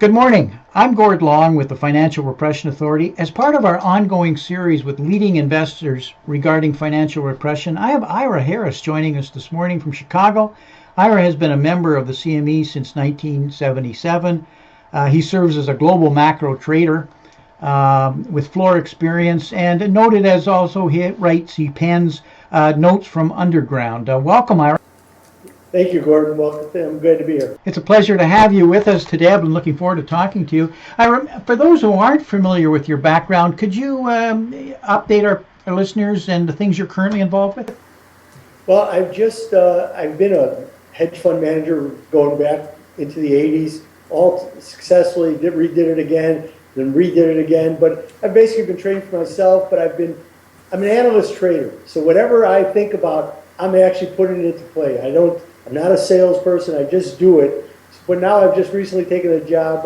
Good morning. I'm Gord Long with the Financial Repression Authority. As part of our ongoing series with leading investors regarding financial repression, I have Ira Harris joining us this morning from Chicago. Ira has been a member of the CME since 1977. He serves as a global macro trader with floor experience, and noted as also he pens notes from underground. Welcome, Ira. Thank you, Gordon. Welcome. I'm glad to be here. It's a pleasure to have you with us today. I've been looking forward to talking to you. For those who aren't familiar with your background, could you update our listeners and the things you're currently involved with? Well, I've been a hedge fund manager going back into the 80s, all successfully, redid it again, then redid it again. But I've basically been trading for myself, but I'm an analyst trader. So whatever I think about, I'm actually putting it into play. I'm not a salesperson, I just do it. But now I've just recently taken a job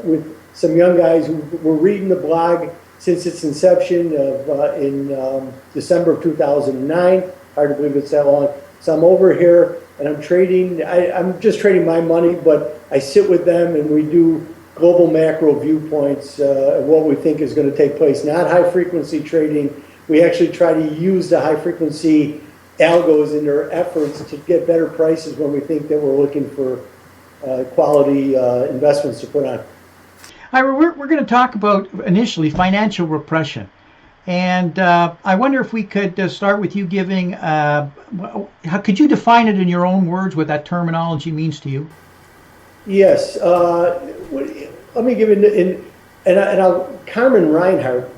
with some young guys who were reading the blog since its inception in December of 2009. Hard to believe it's that long. So I'm over here and I'm trading. I'm just trading my money, but I sit with them and we do global macro viewpoints of what we think is going to take place. Not high frequency trading. We actually try to use the high frequency algos in their efforts to get better prices when we think that we're looking for quality investments to put on. Ira, we're going to talk about initially financial repression. And I wonder if we could start with you giving, could you define it in your own words what that terminology means to you? Yes. Let me give it, Carmen Reinhart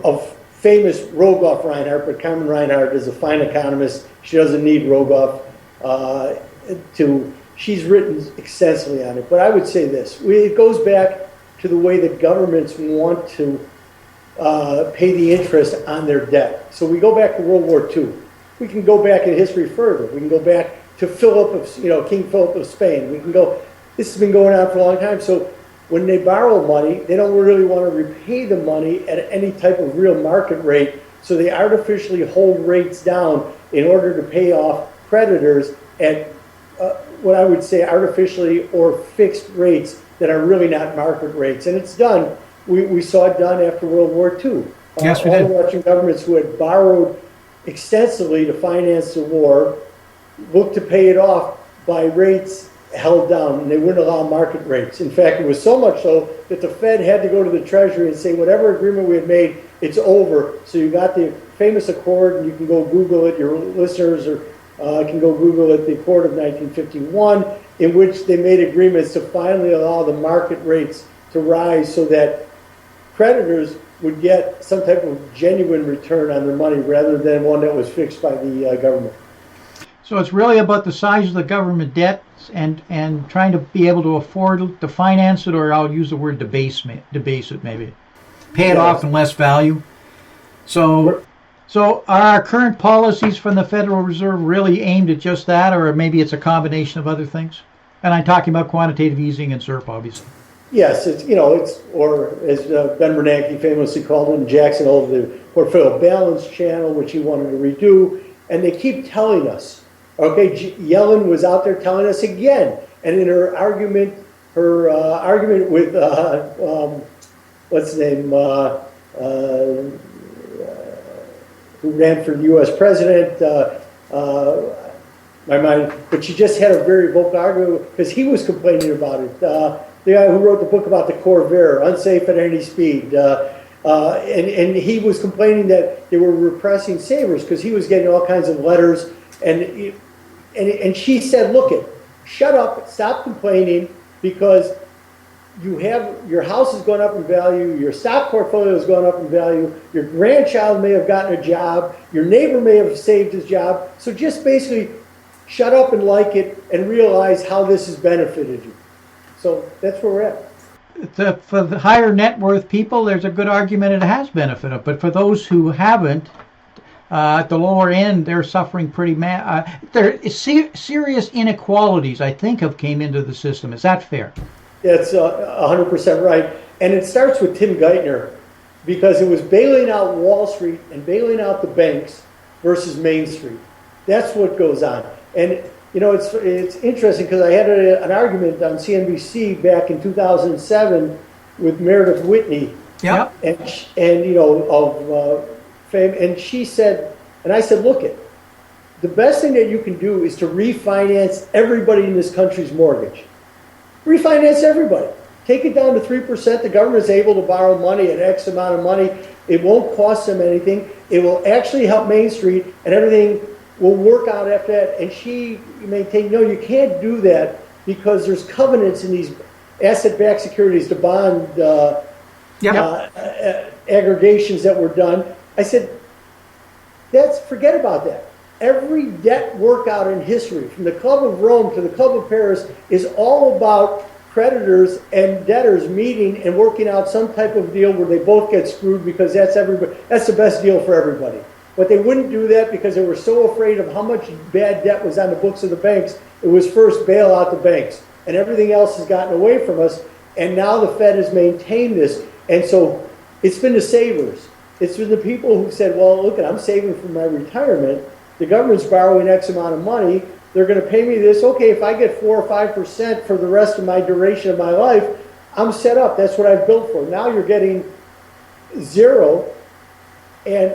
of famous Rogoff Reinhardt, but Carmen Reinhart is a fine economist. She doesn't need Rogoff she's written extensively on it. But I would say this, it goes back to the way that governments want to pay the interest on their debt. So we go back to World War II. We can go back in history further. We can go back to King Philip of Spain. This has been going on for a long time. So when they borrow money, they don't really want to repay the money at any type of real market rate. So they artificially hold rates down in order to pay off creditors at what I would say artificially or fixed rates that are really not market rates. And it's done. We saw it done after World War II. Yes, we did. All the Russian governments who had borrowed extensively to finance the war looked to pay it off by rates held down, and they wouldn't allow market rates. In fact, it was so much so that the Fed had to go to the Treasury and say, whatever agreement we had made, it's over. So you got the famous accord, and you can go Google it, your listeners can go Google it, the Accord of 1951, in which they made agreements to finally allow the market rates to rise so that creditors would get some type of genuine return on their money rather than one that was fixed by the government. So it's really about the size of the government debt and trying to be able to afford to finance it, or I'll use the word debase it maybe. Pay it off in less value. So are our current policies from the Federal Reserve really aimed at just that, or maybe it's a combination of other things? And I'm talking about quantitative easing and ZIRP, obviously. Yes, or as Ben Bernanke famously called it in Jackson Hole, the portfolio balance channel, which he wanted to redo. And they keep telling us, okay, Yellen was out there telling us again, and in her argument with what's his name, who ran for U.S. president, but she just had a very vocal argument because he was complaining about it. The guy who wrote the book about the Corvair, unsafe at any speed, and he was complaining that they were repressing savers because he was getting all kinds of letters. And she said, look, shut up, stop complaining, because your house has gone up in value, your stock portfolio has gone up in value, your grandchild may have gotten a job, your neighbor may have saved his job. So just basically shut up and like it and realize how this has benefited you. So that's where we're at. For the higher net worth people, there's a good argument it has benefited. But for those who haven't, at the lower end, they're suffering pretty there is serious inequalities, I think, have came into the system. Is that fair? That's 100% right. And it starts with Tim Geithner, because it was bailing out Wall Street and bailing out the banks versus Main Street. That's what goes on. And it's interesting because I had an argument on CNBC back in 2007 with Meredith Whitney, Yep. and of fame, and she said, and I said, look, the best thing that you can do is to refinance everybody in this country's mortgage. Refinance everybody. Take it down to 3%. The government is able to borrow money at X amount of money. It won't cost them anything. It will actually help Main Street, and everything will work out after that. And she maintained, no, you can't do that because there's covenants in these asset-backed securities, the bond aggregations that were done. I said, forget about that. Every debt workout in history, from the Club of Rome to the Club of Paris, is all about creditors and debtors meeting and working out some type of deal where they both get screwed because that's the best deal for everybody. But they wouldn't do that because they were so afraid of how much bad debt was on the books of the banks. It was first bail out the banks, and everything else has gotten away from us. And now the Fed has maintained this, and so it's been the savers. It's been the people who said, well, look, I'm saving for my retirement. The government's borrowing X amount of money. They're going to pay me this. Okay, if I get 4 or 5% for the rest of my duration of my life, I'm set up. That's what I've built for. Now you're getting zero, and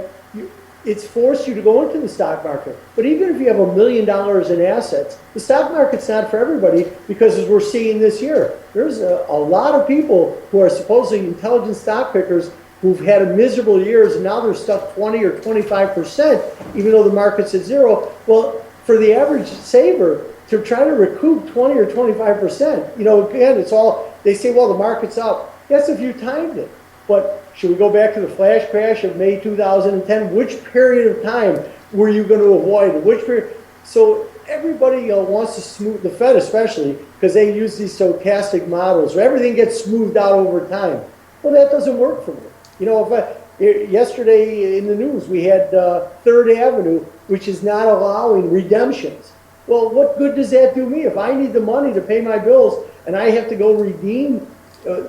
it's forced you to go into the stock market. But even if you have $1 million in assets, the stock market's not for everybody because, as we're seeing this year, there's a lot of people who are supposedly intelligent stock pickers who've had miserable years, and now they're stuck 20 or 25%, even though the market's at zero. Well, for the average saver to try to recoup 20 or 25%, again, it's all, they say, well, the market's up. Yes, if you timed it. But should we go back to the flash crash of May 2010? Which period of time were you going to avoid? Which period? So everybody wants to smooth, the Fed especially, because they use these stochastic models where everything gets smoothed out over time. Well, that doesn't work for me. Yesterday in the news, we had Third Avenue, which is not allowing redemptions. Well, what good does that do me? If I need the money to pay my bills and I have to go redeem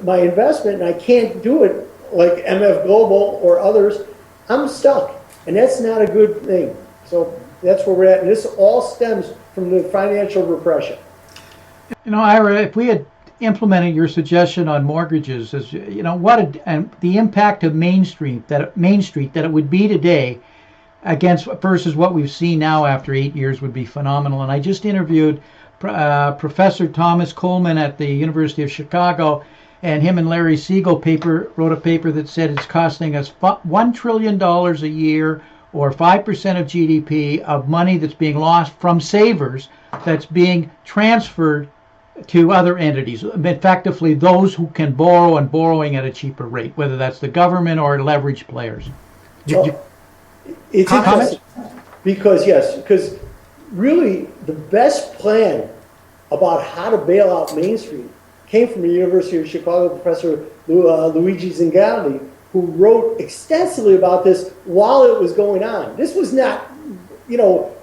my investment and I can't do it like MF Global or others, I'm stuck. And that's not a good thing. So that's where we're at. And this all stems from the financial repression. Ira, if we had implemented your suggestion on mortgages, as and the impact of Main Street that it would be today versus what we've seen now after 8 years would be phenomenal. And I just interviewed Professor Thomas Coleman at the University of Chicago, and him and Larry Siegel wrote a paper that said it's costing us $1 trillion a year, or 5% of GDP, of money that's being lost from savers that's being transferred to other entities, effectively those who can borrow and borrowing at a cheaper rate, whether that's the government or leveraged players. It's interesting because really the best plan about how to bail out Main Street came from the University of Chicago professor Luigi Zingaldi, who wrote extensively about this while it was going on. This was not,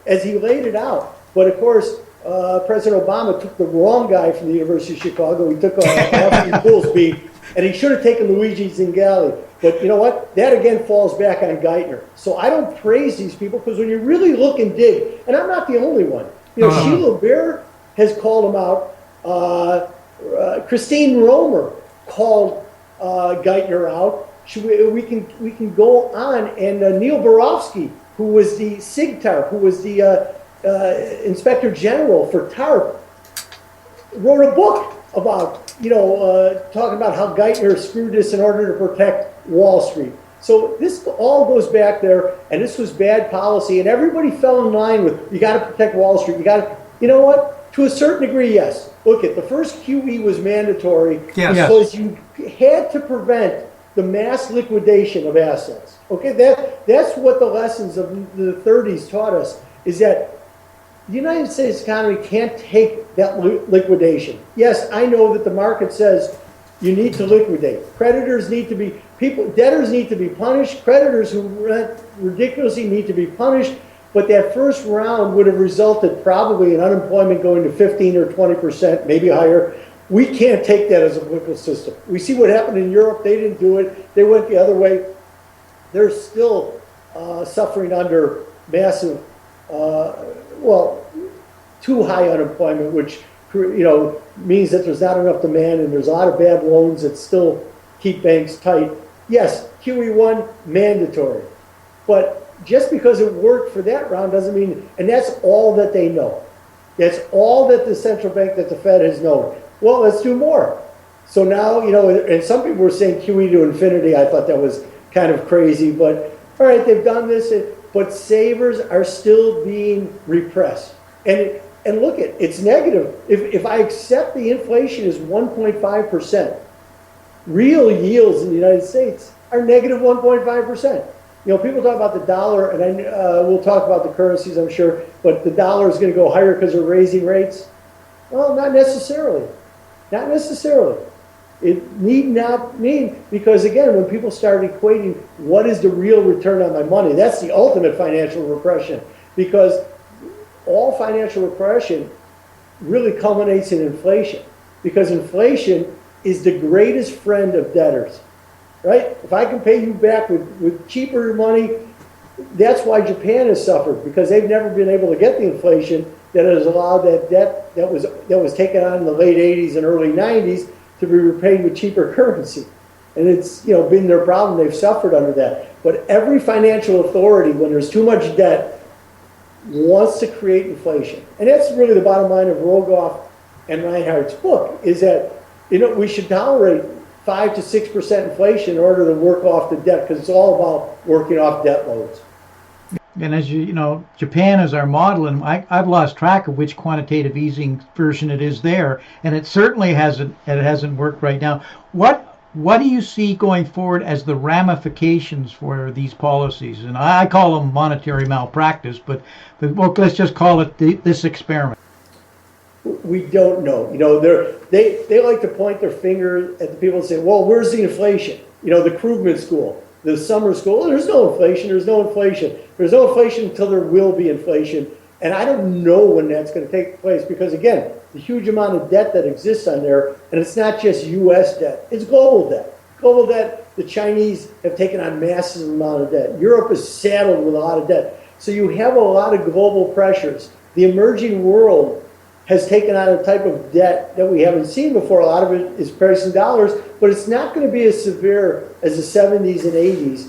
as he laid it out. But of course, President Obama took the wrong guy from the University of Chicago. He took Anthony Goolsbee, and he should have taken Luigi Zingaldi. But you know what? That again falls back on Geithner. So I don't praise these people because when you really look and dig, and I'm not the only one. Sheila Bair has called him out. Christine Romer called Geithner out. We can go on, and Neil Barofsky, who was the SIGTARP, who was the Inspector General for TARP, wrote a book about talking about how Geithner screwed this in order to protect Wall Street. So this all goes back there, and this was bad policy, and everybody fell in line with, you got to protect Wall Street. You know what? To a certain degree, yes. Look, the first QE was mandatory because you had to prevent the mass liquidation of assets. Okay, that's what the lessons of the 30s taught us, is that the United States economy can't take that liquidation. Yes, I know that the market says you need to liquidate. Debtors need to be punished. Creditors who rent ridiculously need to be punished. But that first round would have resulted probably in unemployment going to 15 or 20%, maybe higher. We can't take that as a political system. We see what happened in Europe. They didn't do it. They went the other way. They're still suffering under massive, too high unemployment, which means that there's not enough demand and there's a lot of bad loans that still keep banks tight. Yes, QE1 mandatory, but just because it worked for that round doesn't mean, and that's all that they know. That's all that the central bank, that the Fed has known. Well, let's do more. So now, and some people were saying QE to infinity. I thought that was kind of crazy, but all right, they've done this, but savers are still being repressed. And look, it's negative. If I accept the inflation is 1.5%, real yields in the United States are negative 1.5%. People talk about the dollar, and we'll talk about the currencies, I'm sure, but the dollar is going to go higher because they're raising rates. Well, not necessarily. Not necessarily. It need not mean, because again, when people start equating what is the real return on my money, that's the ultimate financial repression, because all financial repression really culminates in inflation, because inflation is the greatest friend of debtors. Right? If I can pay you back with cheaper money, that's why Japan has suffered, because they've never been able to get the inflation that has allowed that debt that was taken on in the late 80s and early 90s to be repaid with cheaper currency. And it's been their problem. They've suffered under that. But every financial authority, when there's too much debt, wants to create inflation. And that's really the bottom line of Rogoff and Reinhardt's book, is that we should tolerate 5 to 6% inflation in order to work off the debt, because it's all about working off debt loads. And as Japan is our model, and I've lost track of which quantitative easing version it is there, and it certainly hasn't worked right now. What do you see going forward as the ramifications for these policies? And I call them monetary malpractice, but let's just call it this experiment. We don't know. They like to point their finger at the people and say, well, where's the inflation? The Krugman school, the summer school, there's no inflation, there's no inflation. There's no inflation until there will be inflation. And I don't know when that's going to take place, because again, the huge amount of debt that exists on there, and it's not just US debt, it's global debt. Global debt, the Chinese have taken on massive amount of debt. Europe is saddled with a lot of debt. So you have a lot of global pressures. The emerging world has taken on a type of debt that we haven't seen before. A lot of it is priced in dollars, but it's not going to be as severe as the 70s and 80s,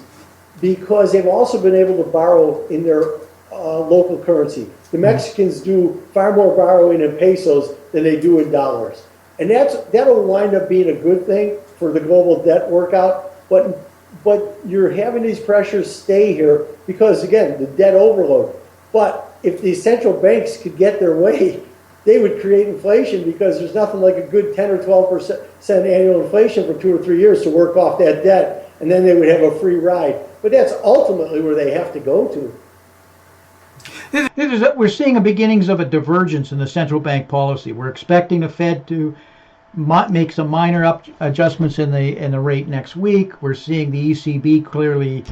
because they've also been able to borrow in their local currency. The Mexicans do far more borrowing in pesos than they do in dollars. And that'll wind up being a good thing for the global debt workout, but you're having these pressures stay here because, again, the debt overload. But if the central banks could get their way, they would create inflation, because there's nothing like a good 10 or 12% annual inflation for 2 or 3 years to work off that debt, and then they would have a free ride. But that's ultimately where they have to go to. We're seeing the beginnings of a divergence in the central bank policy. We're expecting the Fed to make some minor adjustments in the rate next week. We're seeing the ECB clearly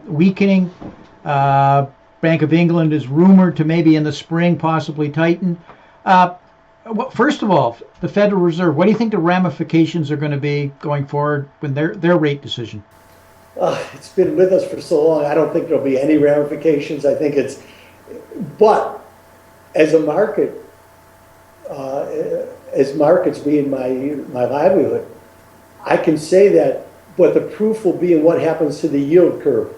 weakening. Bank of England is rumored to maybe in the spring possibly tighten. First of all, the Federal Reserve, what do you think the ramifications are going to be going forward with their rate decision? It's been with us for so long. I don't think there'll be any ramifications. I think but as a market, as markets being my livelihood, I can say that, but the proof will be in what happens to the yield curve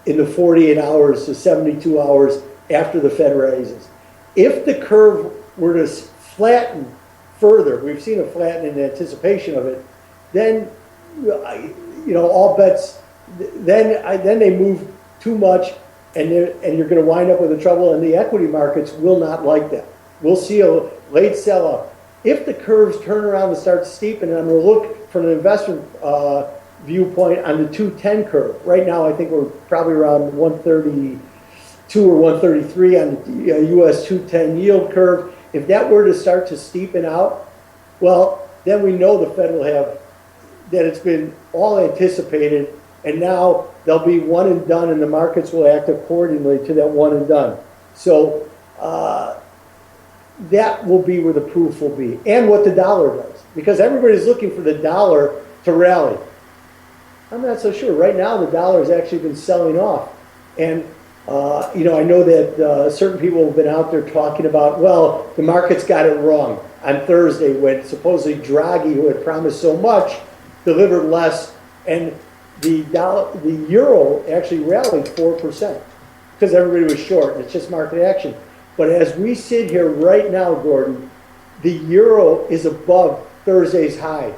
in the 48 hours to 72 hours after the Fed raises. If the curve were to flatten further, we've seen a flatten in anticipation of it, then all bets, then they move too much, and you're going to wind up with the trouble, and the equity markets will not like that. We'll see a late sell-off. If the curves turn around and start steepening, and I'm going to look from an investment viewpoint on the 210 curve. Right now, I think we're probably around 132 or 133 on the U.S. 210 yield curve. If that were to start to steepen out, well, then we know the Fed will have that it's been all anticipated, and now there'll be one and done, and the markets will act accordingly to that one and done. So that will be where the proof will be, and what the dollar does, because everybody's looking for the dollar to rally. I'm not so sure. Right now, the dollar has actually been selling off, and I know that certain people have been out there talking about, well, the market's got it wrong on Thursday when supposedly Draghi, who had promised so much, delivered less, and the euro actually rallied 4% because everybody was short. It's just market action. But as we sit here right now, Gordon, the euro is above Thursday's high,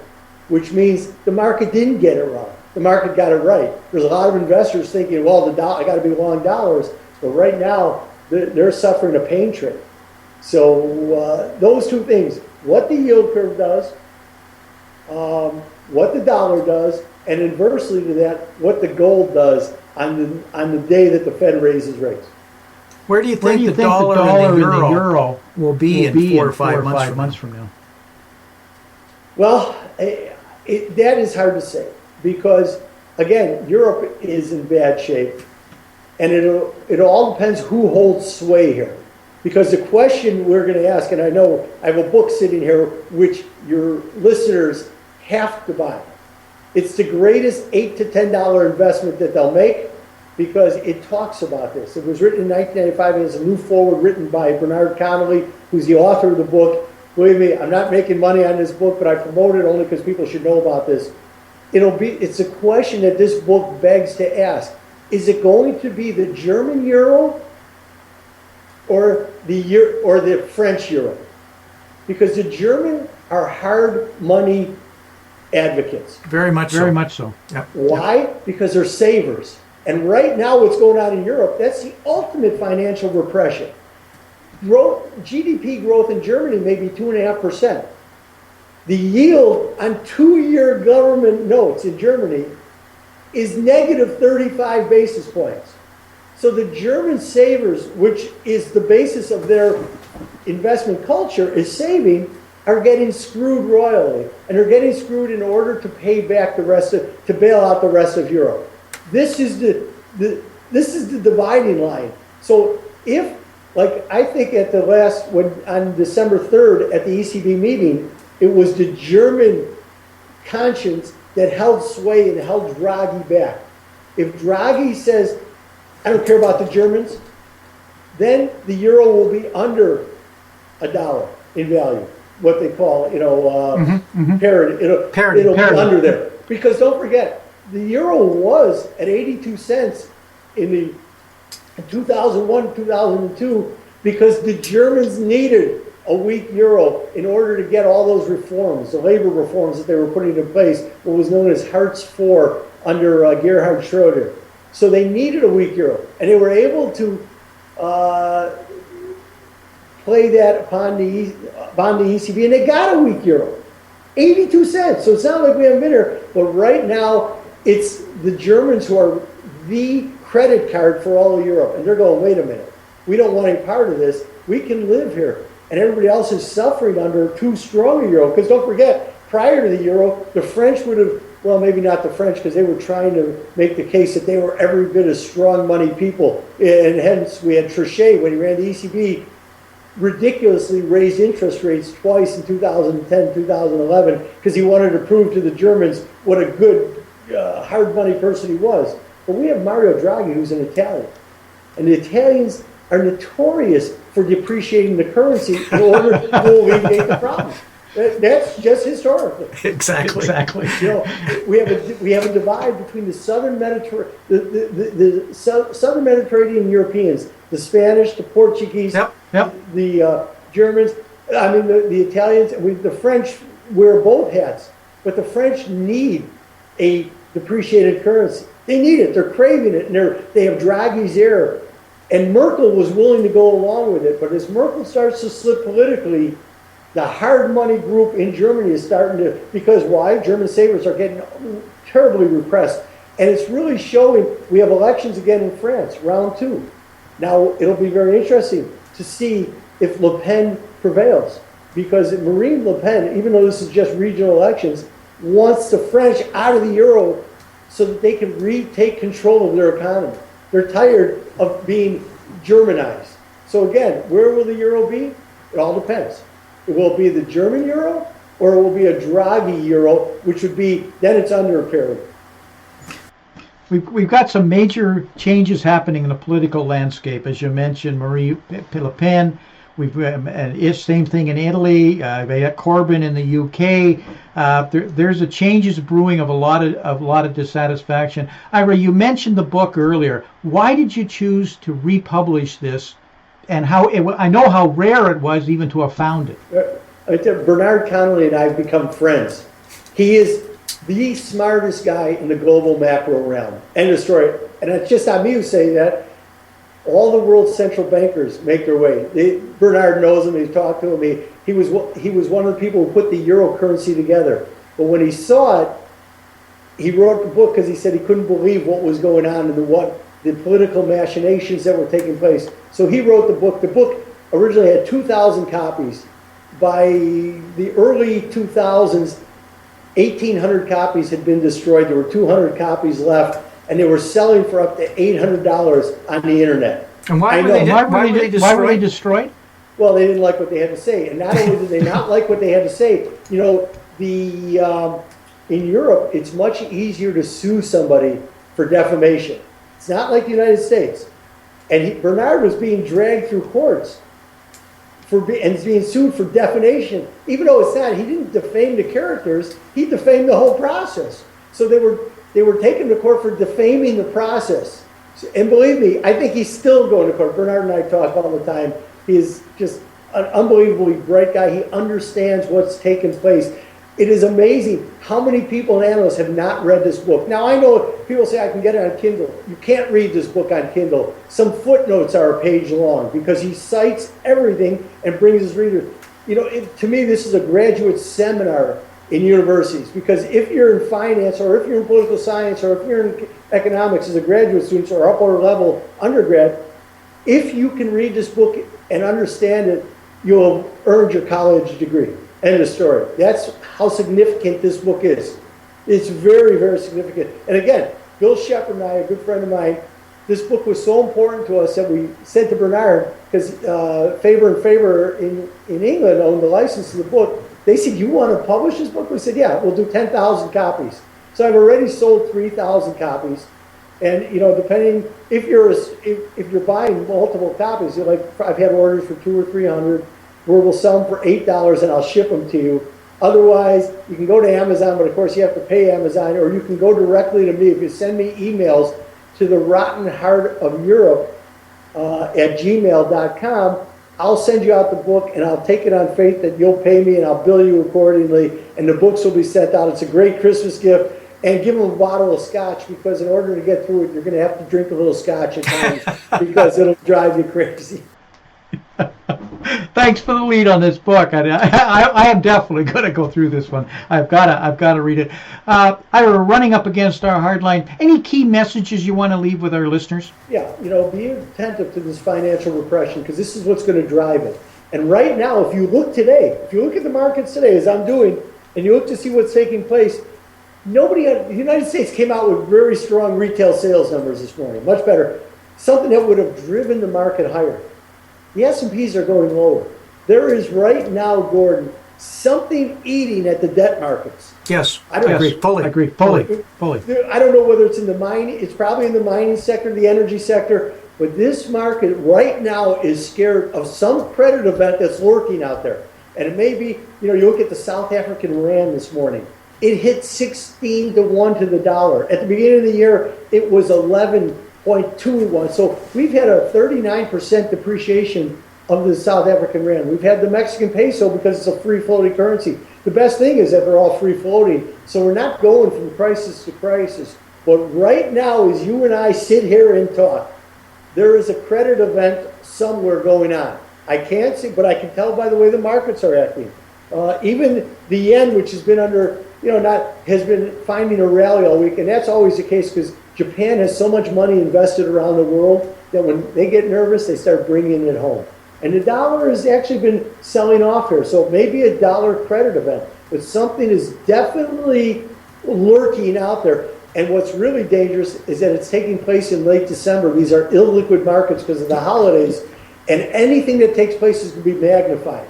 which means the market didn't get it wrong. The market got it right. There's a lot of investors thinking, well, I got to be long dollars. But right now, they're suffering a pain trade. So those two things, what the yield curve does, what the dollar does, and inversely to that, what the gold does on the day that the Fed raises rates. Where do you think the dollar and the euro will be in 4 or 5 months from now? Well, that is hard to say because, again, Europe is in bad shape. And it all depends who holds sway here. Because the question we're going to ask, and I know I have a book sitting here which your listeners have to buy. It's the greatest $8 to $10 investment that they'll make because it talks about this. It was written in 1995. It has a new foreword written by Bernard Connolly, who's the author of the book. Believe me, I'm not making money on this book, but I promote it only because people should know about this. It's a question that this book begs to ask. Is it going to be the German euro or the French euro? Because the German are hard money advocates. Very much so. Yep. Why? Because they're savers. And right now what's going on in Europe, that's the ultimate financial repression. GDP growth in Germany may be 2.5%. The yield on 2-year government notes in Germany is negative 35 basis points. So the German savers, which is the basis of their investment culture, is saving, are getting screwed royally. And they're getting screwed in order to pay back to bail out the rest of Europe. This is the dividing line. So if, like I think at the on December 3rd at the ECB meeting, it was the German conscience that held sway and held Draghi back. If Draghi says, I don't care about the Germans, then the euro will be under $1 in value, what they call, parity. It'll be under there. Because don't forget, the euro was at 82 cents in 2001, 2002, because the Germans needed a weak euro in order to get all those reforms, the labor reforms that they were putting in place, what was known as Hartz IV under Gerhard Schroeder. So they needed a weak euro, and they were able to play that upon the ECB, and they got a weak euro, 82 cents. So it's not like we haven't been here, but right now it's the Germans who are the credit card for all of Europe, and they're going, wait a minute, we don't want any part of this. We can live here. And everybody else is suffering under too strong a euro. Because don't forget, prior to the euro, the French would have, well, maybe not the French, because they were trying to make the case that they were every bit as strong money people. And hence, we had Trichet, when he ran the ECB, ridiculously raised interest rates twice in 2010, 2011, because he wanted to prove to the Germans what a good, hard money person he was. But we have Mario Draghi, who's an Italian. And the Italians are notorious for depreciating the currency in order to alleviate the problem. That's just historically. Exactly. We have a divide between the southern Mediterranean, southern Mediterranean Europeans, the Spanish, the Portuguese, the Germans. I mean, the Italians. The French wear both hats, but the French need a depreciated currency. They need it. They're craving it, and they have Draghi's ear. And Merkel was willing to go along with it, but as Merkel starts to slip politically, the hard money group in Germany is starting to, because why? German savers are getting terribly repressed. And it's really showing, we have elections again in France, round 2. Now, it'll be very interesting to see if Le Pen prevails, because Marine Le Pen, even though this is just regional elections, wants the French out of the euro so that they can retake control of their economy. They're tired of being Germanized. So again, where will the euro be? It all depends. It will be the German euro, or it will be a Draghi euro, which would be, then it's under a parity. We've got some major changes happening in the political landscape, as you mentioned, Marie Le Pen. We've same thing in Italy. They got Corbyn in the UK. There's a changes brewing of a lot of dissatisfaction. Ira, you mentioned the book earlier. Why did you choose to republish this, and I know how rare it was even to have found it. Bernard Connolly and I have become friends. He is the smartest guy in the global macro realm. End of story. And it's just not me who say that. All the world's central bankers make their way. Bernard knows him. He's talked to him. He was one of the people who put the euro currency together. But when he saw it, he wrote the book because he said he couldn't believe what was going on and the political machinations that were taking place. So he wrote the book. The book originally had 2,000 copies. By the early 2000s, 1,800 copies had been destroyed. There were 200 copies left, and they were selling for up to $800 on the internet. And why were they destroyed? Well, they didn't like what they had to say, and not only did they not like what they had to say, in Europe, it's much easier to sue somebody for defamation. It's not like the United States. And Bernard was being dragged through courts and being sued for defamation, even though it's not. He didn't defame the characters; he defamed the whole process. So they were taken to court for defaming the process. And believe me, I think he's still going to court. Bernard and I talk all the time. He is just an unbelievably bright guy. He understands what's taken place. It is amazing how many people and analysts have not read this book. Now, I know people say I can get it on Kindle. You can't read this book on Kindle. Some footnotes are a page long because he cites everything and brings his readers. To me, this is a graduate seminar in universities, because if you're in finance or if you're in political science or if you're in economics as a graduate student or upper level undergrad, if you can read this book and understand it, you'll have earned your college degree. End of story. That's how significant this book is. It's very, very significant. And again, Bill Shepard and I, a good friend of mine, this book was so important to us that we said to Bernard, because Faber and Faber in England owned the license to the book. They said, "You want to publish this book?" We said, "Yeah, we'll do 10,000 copies." So I've already sold 3,000 copies. And depending if you're buying multiple copies, I've had orders for 200 or 300, where we'll sell them for $8 and I'll ship them to you. Otherwise, you can go to Amazon, but of course you have to pay Amazon, or you can go directly to me. If you send me emails to the Rotten Heart of Europe at gmail.com, I'll send you out the book, and I'll take it on faith that you'll pay me, and I'll bill you accordingly, and the books will be sent out. It's a great Christmas gift. And give them a bottle of scotch, because in order to get through it, you're going to have to drink a little scotch at times because it'll drive you crazy. Thanks for the lead on this book. I am definitely going to go through this one. I've got to read it. Ira, running up against our hard line, any key messages you want to leave with our listeners? Yeah, be attentive to this financial repression, because this is what's going to drive it. And right now, if you look at the markets today, as I'm doing, and you look to see what's taking place, the United States came out with very strong retail sales numbers this morning, much better, something that would have driven the market higher. The S&Ps are going lower. There is right now, Gordon, something eating at the debt markets. Yes, I agree fully. I don't know whether it's in the mining. It's probably in the mining sector, the energy sector. But this market right now is scared of some credit event that's lurking out there. And it may be, you look at the South African rand this morning. It hit 16 to 1 to the dollar. At the beginning of the year, it was 11.21. So we've had a 39% depreciation of the South African rand. We've had the Mexican peso, because it's a free-floating currency. The best thing is that they're all free-floating. So we're not going from crisis to crisis. But right now, as you and I sit here and talk, there is a credit event somewhere going on. I can't see, but I can tell by the way the markets are acting. Even the yen, which has been has been finding a rally all week, and that's always the case because Japan has so much money invested around the world that when they get nervous, they start bringing it home. And the dollar has actually been selling off here, so it may be a dollar credit event, but something is definitely lurking out there. And what's really dangerous is that it's taking place in late December. These are illiquid markets because of the holidays, and anything that takes place is going to be magnified.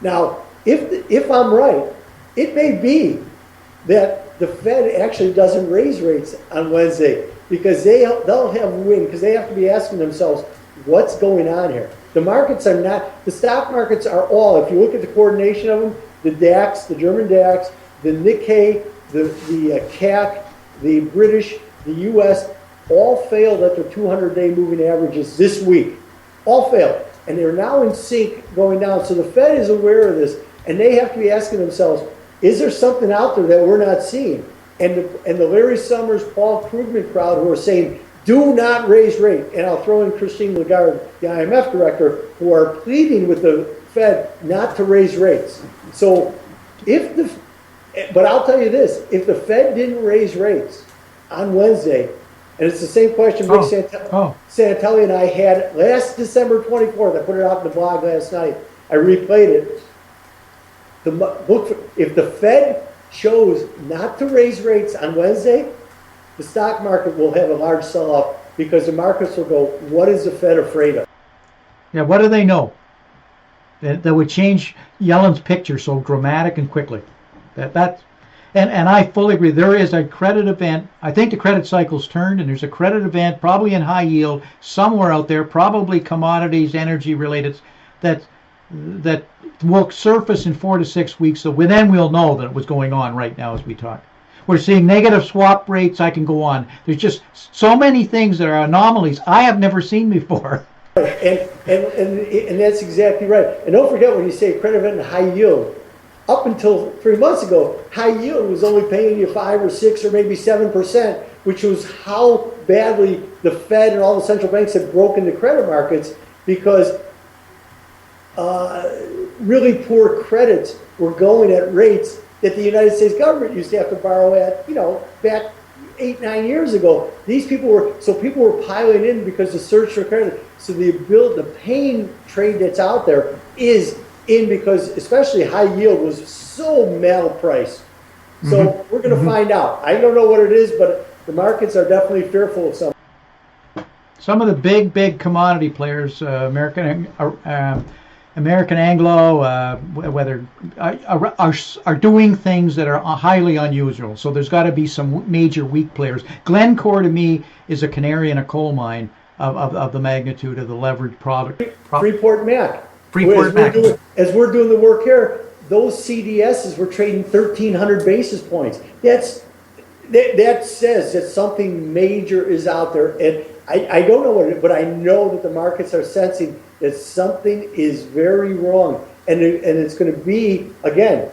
Now, if I'm right, it may be that the Fed actually doesn't raise rates on Wednesday. because they'll have wind, because they have to be asking themselves, what's going on here? The markets are not, the stock markets are all, if you look at the coordination of them, the DAX, the German DAX, the Nikkei, the CAC, the British, the US, all failed at their 200-day moving averages this week. All failed. And they're now in sync going down. So the Fed is aware of this, and they have to be asking themselves, is there something out there that we're not seeing? And the Larry Summers, Paul Krugman crowd who are saying, do not raise rate. And I'll throw in Christine Lagarde, the IMF director, who are pleading with the Fed not to raise rates. So but I'll tell you this, if the Fed didn't raise rates on Wednesday, and it's the same question Rick Santelli and I had last December 24th. I put it out in the blog last night. I replayed it. If the Fed chose not to raise rates on Wednesday, the stock market will have a large sell-off because the markets will go, what is the Fed afraid of? Yeah, what do they know? That would change Yellen's picture so dramatic and quickly. And I fully agree. There is a credit event. I think the credit cycle's turned, and there's a credit event probably in high yield somewhere out there, probably commodities, energy related, that will surface in 4 to 6 weeks. So then we'll know that it was going on right now as we talk. We're seeing negative swap rates. I can go on. There's just so many things that are anomalies I have never seen before. And that's exactly right. And don't forget when you say credit event and high yield, up until 3 months ago, high yield was only paying you 5 or 6 or maybe 7%, which was how badly the Fed and all the central banks had broken the credit markets because really poor credits were going at rates that the United States government used to have to borrow at, back 8-9 years ago. People were piling in because the search for credit. So the pain trade that's out there is in because especially high yield was so malpriced. So we're going to find out. I don't know what it is, but the markets are definitely fearful of something. Some of the big commodity players, American Anglo, whether are doing things that are highly unusual. So there's got to be some major weak players. Glencore to me is a canary in a coal mine of the magnitude of the leveraged product. Freeport Mac. As we're doing the work here, those CDSs were trading 1,300 basis points. That says that something major is out there, and I don't know what it is, but I know that the markets are sensing that something is very wrong, and it's going to be again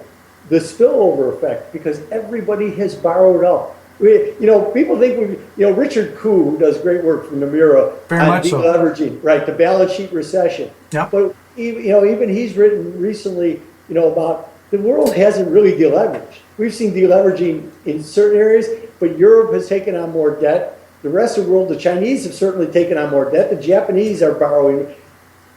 the spillover effect because everybody has borrowed up. People think Richard Koo, who does great work from Nomura on deleveraging, right? The balance sheet recession. Yeah. But even he's written recently, about the world hasn't really deleveraged. We've seen deleveraging in certain areas, but Europe has taken on more debt. The rest of the world, the Chinese have certainly taken on more debt. The Japanese are borrowing.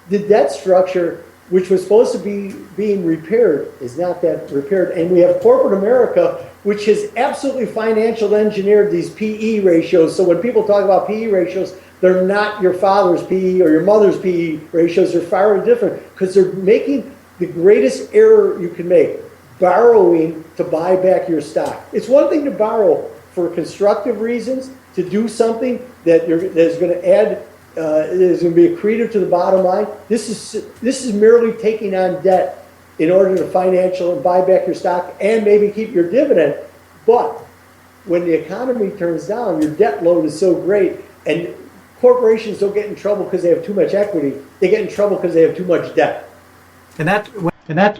The debt structure, which was supposed to be being repaired, is not that repaired. And we have corporate America, which has absolutely financial engineered these PE ratios. So when people talk about PE ratios, they're not your father's PE or your mother's PE ratios. They're far different because they're making the greatest error you can make, borrowing to buy back your stock. It's one thing to borrow for constructive reasons, to do something that is going to add, is going to be accretive to the bottom line. This is merely taking on debt in order to financial and buy back your stock and maybe keep your dividend. But when the economy turns down, your debt load is so great, and corporations don't get in trouble because they have too much equity. They get in trouble because they have too much debt. And that's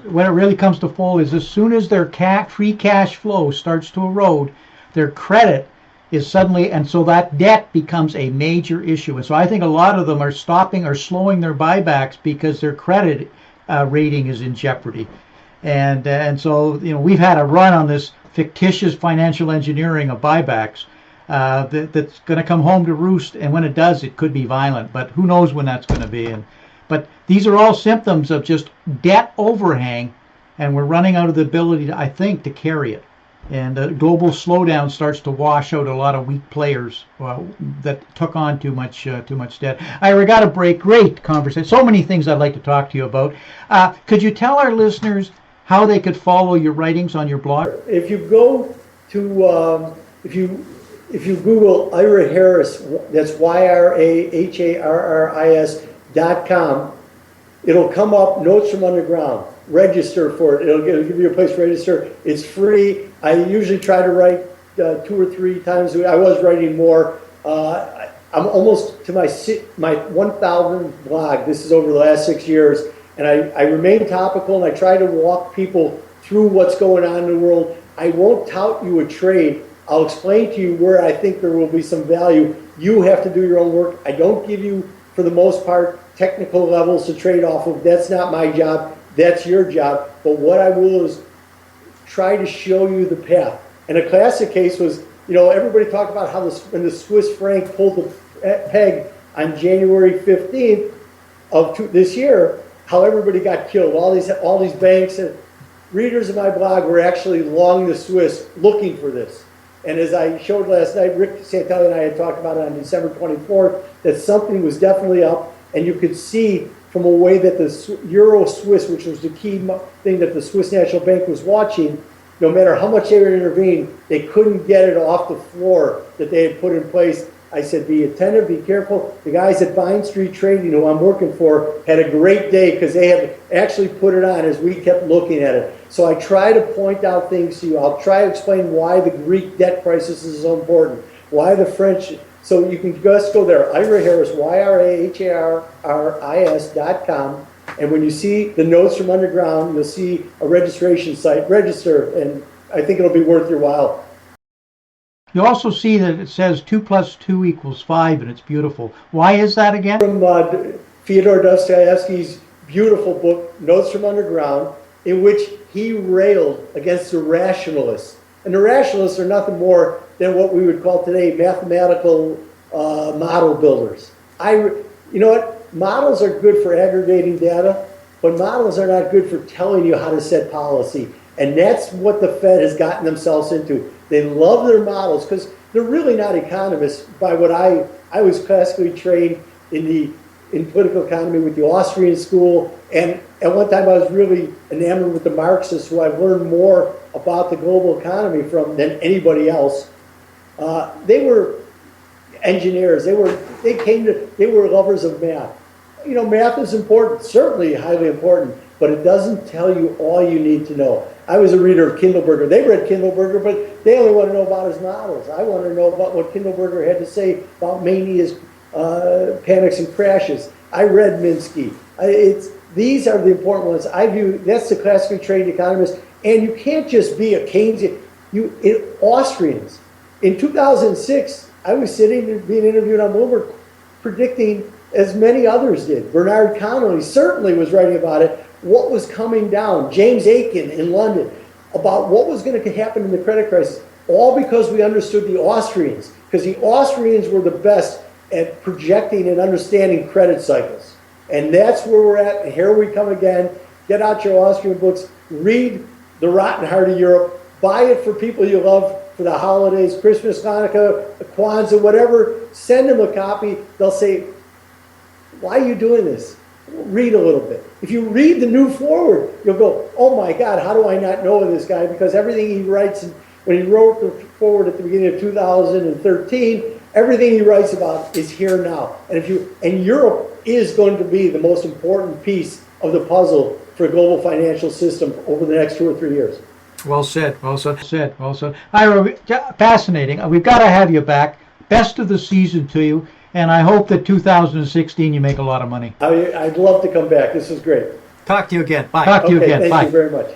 when it really comes to fall is as soon as their free cash flow starts to erode, their credit is suddenly, and so that debt becomes a major issue. And so I think a lot of them are stopping or slowing their buybacks because their credit rating is in jeopardy. And so we've had a run on this fictitious financial engineering of buybacks that's going to come home to roost. And when it does, it could be violent. But who knows when that's going to be. But these are all symptoms of just debt overhang, and we're running out of the ability, I think, to carry it. And the global slowdown starts to wash out a lot of weak players that took on too much debt. We got a break. Great conversation. So many things I'd like to talk to you about. Could you tell our listeners how they could follow your writings on your blog? If you go to, if you if you Google Ira Harris, that's YRAHARRIS.com, it'll come up, Notes from Underground. Register for it. It'll give you a place to register. It's free. I usually try to write 2 or 3 times a week. I was writing more. I'm almost to my 1,000th blog. This is over the last 6 years. And I remain topical, and I try to walk people through what's going on in the world. I won't tout you a trade. I'll explain to you where I think there will be some value. You have to do your own work. I don't give you, for the most part, technical levels to trade off of. That's not my job. That's your job. But what I will is try to show you the path. And a classic case was, everybody talked about how when the Swiss franc pulled the peg on January 15th of this year, how everybody got killed. All these banks and readers of my blog were actually long the Swiss looking for this. And as I showed last night, Rick Santelli and I had talked about it on December 24th, that something was definitely up, and you could see from a way that the Euro Swiss, which was the key thing that the Swiss National Bank was watching, no matter how much they would intervene, they couldn't get it off the floor that they had put in place. I said, be attentive, be careful. The guys at Vine Street Trading, who I'm working for, had a great day because they had actually put it on as we kept looking at it. So I try to point out things to you. I'll try to explain why the Greek debt crisis is so important, why the French. So you can just go there, Ira Harris, YRAHARRIS.com. And when you see the Notes from Underground, you'll see a registration site. Register, and I think it'll be worth your while. You also see that it says 2 + 2 = 5, and it's beautiful. Why is that again? From Fyodor Dostoevsky's beautiful book, Notes from Underground, in which he railed against the rationalists. And the rationalists are nothing more than what we would call today mathematical model builders. You know what? Models are good for aggregating data, but models are not good for telling you how to set policy. And that's what the Fed has gotten themselves into. They love their models because they're really not economists. By what I was classically trained in political economy with the Austrian school, and at one time I was really enamored with the Marxists, who I've learned more about the global economy from than anybody else. They were engineers. They were lovers of math. Math is important, certainly highly important, but it doesn't tell you all you need to know. I was a reader of Kindleberger. They read Kindleberger, but they only want to know about his models. I want to know about what Kindleberger had to say about manias, panics, and crashes. I read Minsky. These are the important ones. I view that's the classically trained economist, and you can't just be a Keynesian. Austrians. In 2006, I was sitting and being interviewed on Bloomberg, predicting, as many others did. Bernard Connolly certainly was writing about it, what was coming down. James Aiken in London, about what was going to happen in the credit crisis, all because we understood the Austrians, because the Austrians were the best at projecting and understanding credit cycles. And that's where we're at, and here we come again. Get out your Austrian books, read The Rotten Heart of Europe, buy it for people you love for the holidays, Christmas, Hanukkah, Kwanzaa, whatever. Send them a copy. They'll say, why are you doing this? Read a little bit. If you read the New Forward, you'll go, oh my God, how do I not know this guy? Because everything he writes, when he wrote the Forward at the beginning of 2013, everything he writes about is here now. And Europe is going to be the most important piece of the puzzle for a global financial system over the next 2 or 3 years. Well said, well said. Ira, fascinating. We've got to have you back. Best of the season to you. And I hope that 2016 you make a lot of money. I'd love to come back. This was great. Talk to you again. Bye. Thank you very much.